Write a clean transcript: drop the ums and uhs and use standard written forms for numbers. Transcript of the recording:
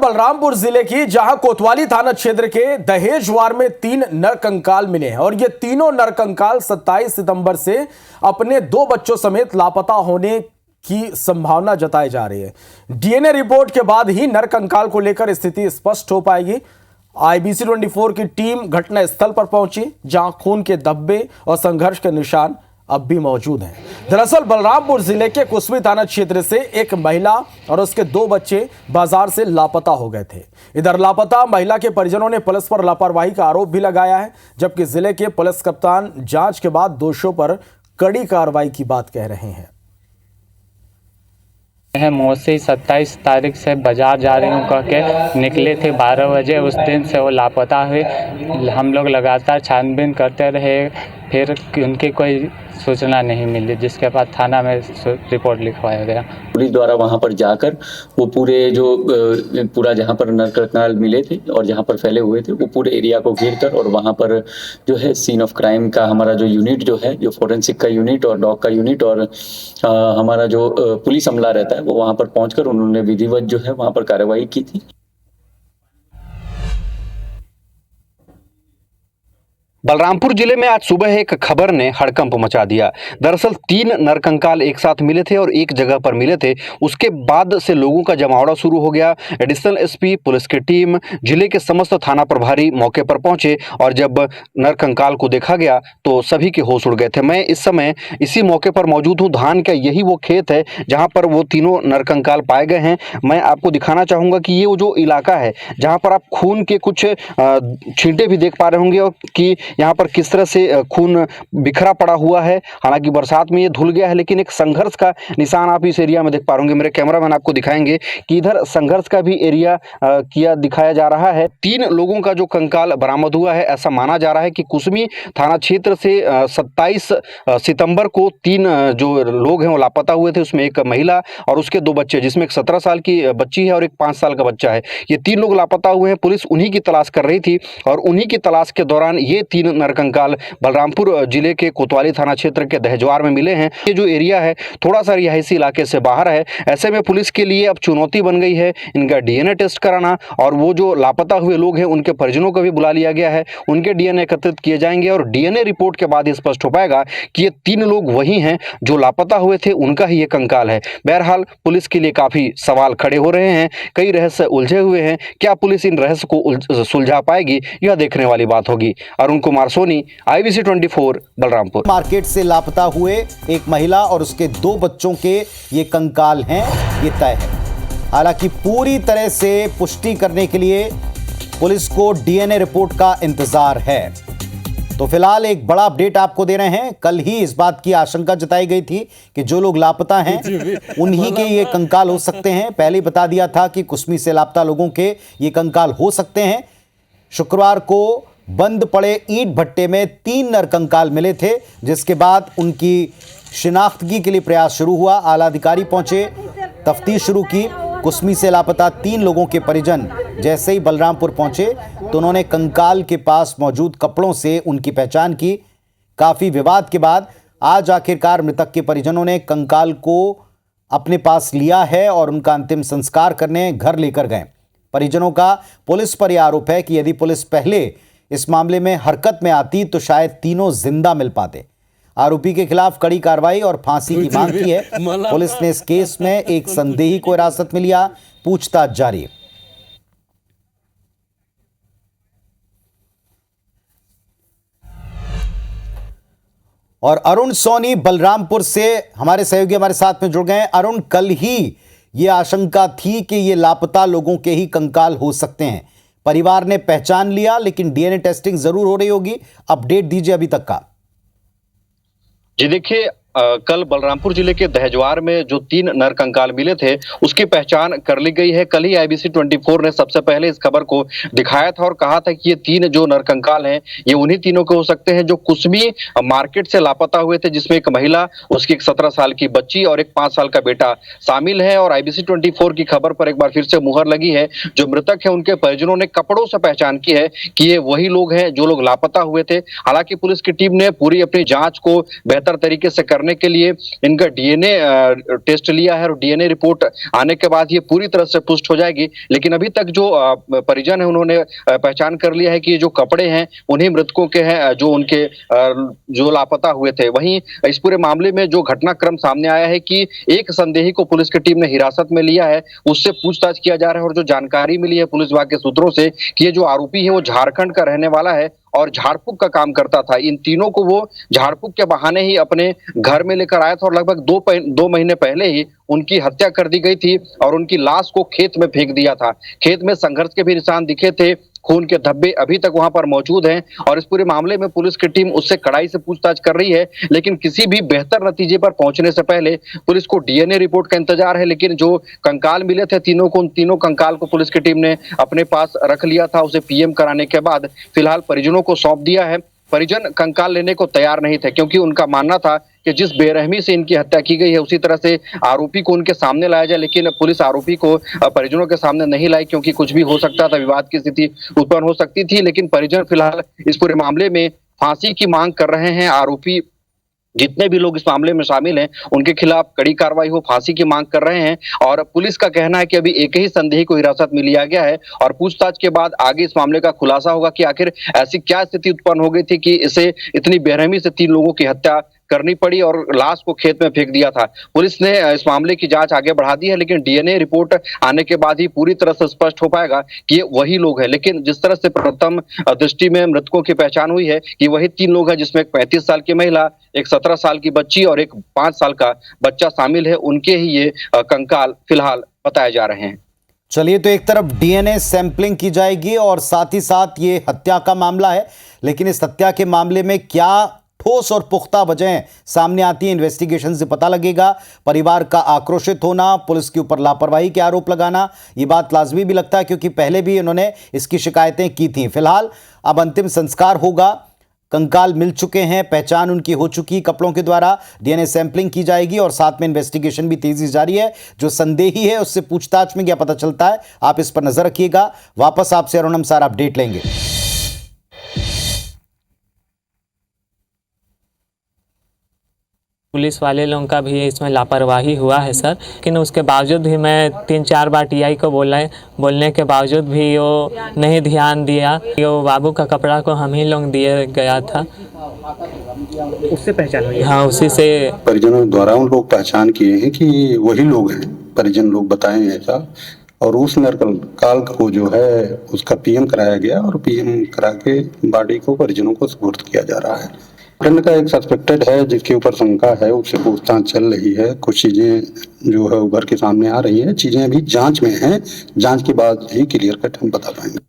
बलरामपुर जिले की, जहां कोतवाली थाना क्षेत्र के दहेजवार में 3 नरकंकाल मिले हैं और ये तीनों नरकंकाल 27 सितंबर से अपने 2 बच्चों समेत लापता होने की संभावना जताई जा रही है। डीएनए रिपोर्ट के बाद ही नरकंकाल को लेकर स्थिति स्पष्ट हो पाएगी। आईबीसी 24 की टीम घटना स्थल पर पहुंची, जहां खून के धब्बे और संघर्ष के निशान अब भी मौजूद हैं। दरअसल बलरामपुर जिले के कुसमी थाना क्षेत्र से एक महिला और उसके 2 बच्चे बाजार से लापता हो गए थे। इधर लापता महिला के परिजनों ने पुलिस पर लापरवाही का आरोप भी लगाया है, जबकि जिले के पुलिस कप्तान जांच के बाद दोषियों पर कड़ी कार्रवाई की बात कह रहे हैं। मौसी 27 तारीख से बाजार जा रही हूँ कह के निकले थे 12 बजे। उस दिन से वो लापता हुए। हम लोग लगातार छानबीन करते रहे, फिर उनकी कोई सूचना नहीं मिली, जिसके बाद थाना में रिपोर्ट लिखवाया गया। पुलिस द्वारा वहां पर जाकर वो पूरा जहां पर नरकंकाल मिले थे और जहां पर फैले हुए थे वो पूरे एरिया को घेर कर और वहां पर जो है सीन ऑफ क्राइम का हमारा जो यूनिट जो है, जो फोरेंसिक का यूनिट और डॉग का यूनिट और हमारा जो पुलिस अमला रहता है वो वहां पर पहुंचकर उन्होंने विधिवत जो है वहां पर कार्रवाई की थी। बलरामपुर जिले में आज सुबह एक खबर ने हड़कंप मचा दिया। दरअसल 3 नरकंकाल एक साथ मिले थे और एक जगह पर मिले थे। उसके बाद से लोगों का जमावड़ा शुरू हो गया। एडिशनल एसपी, पुलिस की टीम, जिले के समस्त थाना प्रभारी मौके पर पहुंचे और जब नरकंकाल को देखा गया तो सभी के होश उड़ गए थे। मैं इस समय इसी मौके पर मौजूद हूँ। धान का यही वो खेत है जहाँ पर वो तीनों नरकंकाल पाए गए हैं। मैं आपको दिखाना चाहूँगा कि ये वो जो इलाका है जहाँ पर आप खून के कुछ छींटे भी देख पा रहे होंगे और कि यहाँ पर किस तरह से खून बिखरा पड़ा हुआ है। हालांकि बरसात में ये धुल गया है, लेकिन एक संघर्ष का निशान आप इस एरिया में देख पा रहे होंगे। मेरे कैमरामैन आपको दिखाएंगे कि इधर संघर्ष का भी एरिया दिखाया जा रहा है। 3 लोगों का जो कंकाल बरामद हुआ है, ऐसा माना जा रहा है कि कुसमी थाना क्षेत्र से 27 सितंबर को 3 जो लोग हैं वो लापता हुए थे। उसमें एक महिला और उसके 2 बच्चे, जिसमें एक 17 साल की बच्ची है और एक 5 साल का बच्चा है। ये 3 लोग लापता हुए हैं। पुलिस उन्हीं की तलाश कर रही थी और उन्हीं की तलाश के दौरान ये 3 नरकंकाल बलरामपुर जिले के कोतवाली थाना क्षेत्र के दहेजवार में मिले हैं। ये जो एरिया है थोड़ा सा रिहायशी इलाके से बाहर है। ऐसे में पुलिस के लिए अब चुनौती बन गई है इनका डीएनए टेस्ट कराना, और वो जो लापता हुए लोग हैं उनके परिजनों को भी बुला लिया गया है। उनके डीएनए एकत्रित किए जाएंगे और डीएनए रिपोर्ट के बाद ये स्पष्ट हो पाएगा कि ये 3 लोग वही हैं जो लापता हुए थे, उनका ही ये कंकाल है। बहरहाल पुलिस के लिए काफी सवाल खड़े हो रहे हैं, कई रहस्य उलझे हुए हैं। क्या पुलिस इन रहस्य को सुलझा पाएगी, यह देखने वाली बात होगी। अरुण कुमार सोनी, आईबीसी 24, बलरामपुर। मार्केट से लापता हुए एक महिला और उसके 2 बच्चों के ये कंकाल हैं, ये तय है। हालांकि पूरी तरह से पुष्टि करने के लिए पुलिस को डीएनए रिपोर्ट का इंतजार है। तो फिलहाल एक बड़ा अपडेट आपको दे रहे हैं। कल ही इस बात की आशंका जताई गई थी कि जो लोग लापता हैं उन्हीं के ये कंकाल हो सकते हैं। पहले ही बता दिया था कि कुसमी से लापता लोगों के ये कंकाल हो सकते हैं। शुक्रवार को बंद पड़े ईंट भट्टे में 3 नरकंकाल मिले थे, जिसके बाद उनकी शिनाख्तगी के लिए प्रयास शुरू हुआ। आला अधिकारी पहुंचे, तफ्तीश शुरू की। कुसमी से लापता 3 लोगों के परिजन जैसे ही बलरामपुर पहुंचे तो उन्होंने कंकाल के पास मौजूद कपड़ों से उनकी पहचान की। काफ़ी विवाद के बाद आज आखिरकार मृतक के परिजनों ने कंकाल को अपने पास लिया है और उनका अंतिम संस्कार करने घर लेकर गए। परिजनों का पुलिस पर यह आरोप है कि यदि पुलिस पहले इस मामले में हरकत में आती तो शायद तीनों जिंदा मिल पाते। आरोपी के खिलाफ कड़ी कार्रवाई और फांसी की मांग की है। पुलिस ने इस केस में एक संदेही को हिरासत में लिया, पूछताछ जारी। और अरुण सोनी बलरामपुर से हमारे सहयोगी हमारे साथ में जुड़ गए हैं। अरुण, कल ही ये आशंका थी कि ये लापता लोगों के ही कंकाल हो सकते हैं। परिवार ने पहचान लिया, लेकिन डीएनए टेस्टिंग जरूर हो रही होगी। अपडेट दीजिए अभी तक का। जी देखिए, कल बलरामपुर जिले के दहेजवार में जो 3 नरकंकाल मिले थे उसकी पहचान कर ली गई है। कल ही आईबीसी 24 ने सबसे पहले इस खबर को दिखाया था और कहा था कि ये 3 जो नरकंकाल हैं ये उन्हीं तीनों के हो सकते हैं जो कुसमी मार्केट से लापता हुए थे, जिसमें एक महिला, उसकी एक 17 साल की बच्ची और एक 5 साल का बेटा शामिल है। और आईबीसी 24 की खबर पर एक बार फिर से मुहर लगी है। जो मृतक है उनके परिजनों ने कपड़ों से पहचान की है कि ये वही लोग हैं जो लोग लापता हुए थे। हालांकि पुलिस की टीम ने पूरी अपनी जांच को बेहतर तरीके से करने के लिए इनका डीएनए टेस्ट लिया है और डीएनए रिपोर्ट आने के बाद ये पूरी तरह से पुष्ट हो जाएगी। लेकिन अभी तक जो परिजन है उन्होंने पहचान कर लिया है कि ये जो कपड़े हैं उन्हीं मृतकों के हैं जो उनके जो लापता हुए थे। वहीं इस पूरे मामले में जो घटनाक्रम सामने आया है कि एक संदेही को पुलिस की टीम ने हिरासत में लिया है, उससे पूछताछ किया जा रहा है और जो जानकारी मिली है पुलिस विभाग के सूत्रों से कि ये जो आरोपी है वो झारखंड का रहने वाला है और झाड़ फूक का काम करता था। इन तीनों को वो झाड़ फूक के बहाने ही अपने घर में लेकर आया था और लगभग 2 महीने पहले ही उनकी हत्या कर दी गई थी और उनकी लाश को खेत में फेंक दिया था। खेत में संघर्ष के भी निशान दिखे थे, खून के धब्बे अभी तक वहां पर मौजूद हैं और इस पूरे मामले में पुलिस की टीम उससे कड़ाई से पूछताछ कर रही है। लेकिन किसी भी बेहतर नतीजे पर पहुंचने से पहले पुलिस को डीएनए रिपोर्ट का इंतजार है। लेकिन जो कंकाल मिले थे तीनों को, उन तीनों कंकाल को पुलिस की टीम ने अपने पास रख लिया था। उसे पीएम कराने के बाद फिलहाल परिजनों को सौंप दिया है। परिजन कंकाल लेने को तैयार नहीं थे क्योंकि उनका मानना था कि जिस बेरहमी से इनकी हत्या की गई है उसी तरह से आरोपी को उनके सामने लाया जाए। लेकिन पुलिस आरोपी को परिजनों के सामने नहीं लाई क्योंकि कुछ भी हो सकता था, विवाद की स्थिति उत्पन्न हो सकती थी। लेकिन परिजन फिलहाल इस पूरे मामले में फांसी की मांग कर रहे हैं। आरोपी जितने भी लोग इस मामले में शामिल हैं उनके खिलाफ कड़ी कार्रवाई हो, फांसी की मांग कर रहे हैं। और पुलिस का कहना है कि अभी एक ही संदेही को हिरासत में लिया गया है और पूछताछ के बाद आगे इस मामले का खुलासा होगा कि आखिर ऐसी क्या स्थिति उत्पन्न हो गई थी कि इसे इतनी बेरहमी से 3 लोगों की हत्या करनी पड़ी और लाश को खेत में फेंक दिया था। पुलिस ने इस मामले की जांच आगे बढ़ा दी है, लेकिन डीएनए रिपोर्ट आने के बाद ही पूरी तरह से स्पष्ट हो पाएगा कि ये वही लोग हैं। लेकिन जिस तरह से प्रथम दृष्टि में मृतकों की पहचान हुई है कि वही 3 लोग हैं, जिसमें एक 35 साल की महिला, एक 17 साल की बच्ची और एक 5 साल का बच्चा शामिल है, उनके ही ये कंकाल फिलहाल बताए जा रहे हैं। चलिए, तो एक तरफ डीएनए सैंपलिंग की जाएगी और साथ ही साथ ये हत्या का मामला है, लेकिन इस हत्या के मामले में क्या ठोस और पुख्ता वजह सामने आती है, इन्वेस्टिगेशन से पता लगेगा। परिवार का आक्रोशित होना, पुलिस के ऊपर लापरवाही के आरोप लगाना, ये बात लाजमी भी लगता है क्योंकि पहले भी इन्होंने इसकी शिकायतें की थी। फिलहाल अब अंतिम संस्कार होगा, कंकाल मिल चुके हैं, पहचान उनकी हो चुकी कपड़ों के द्वारा, डीएनए सैंपलिंग की जाएगी और साथ में इन्वेस्टिगेशन भी तेजी से जारी है। जो संदेही है उससे पूछताछ में क्या पता चलता है, आप इस पर नजर रखिएगा। वापस आपसे अरुणम सारा अपडेट लेंगे। पुलिस वाले लोगों का भी इसमें लापरवाही हुआ है सर, लेकिन उसके बावजूद भी मैं 3-4 बार टीआई को बोलने के बावजूद भी वो नहीं ध्यान दिया। वो बाबू का कपड़ा को हम ही लोग दिए गया था, उससे पहचान हुई? हाँ, उसी से परिजनों द्वारा उन लोग पहचान किए हैं कि वही लोग हैं, परिजन लोग बताए ऐसा। और उस नरकंकाल को जो है उसका पीएम कराया गया और पीएम करा के बॉडी को परिजनों को सुपुर्द किया जा रहा है। प्रकरण का एक सस्पेक्टेड है जिसके ऊपर शंका है, उससे पूछताछ चल रही है। कुछ चीजें जो है उभर के सामने आ रही है, चीजें अभी जांच में हैं, जांच के बाद ही क्लियर कट हम बता पाएंगे।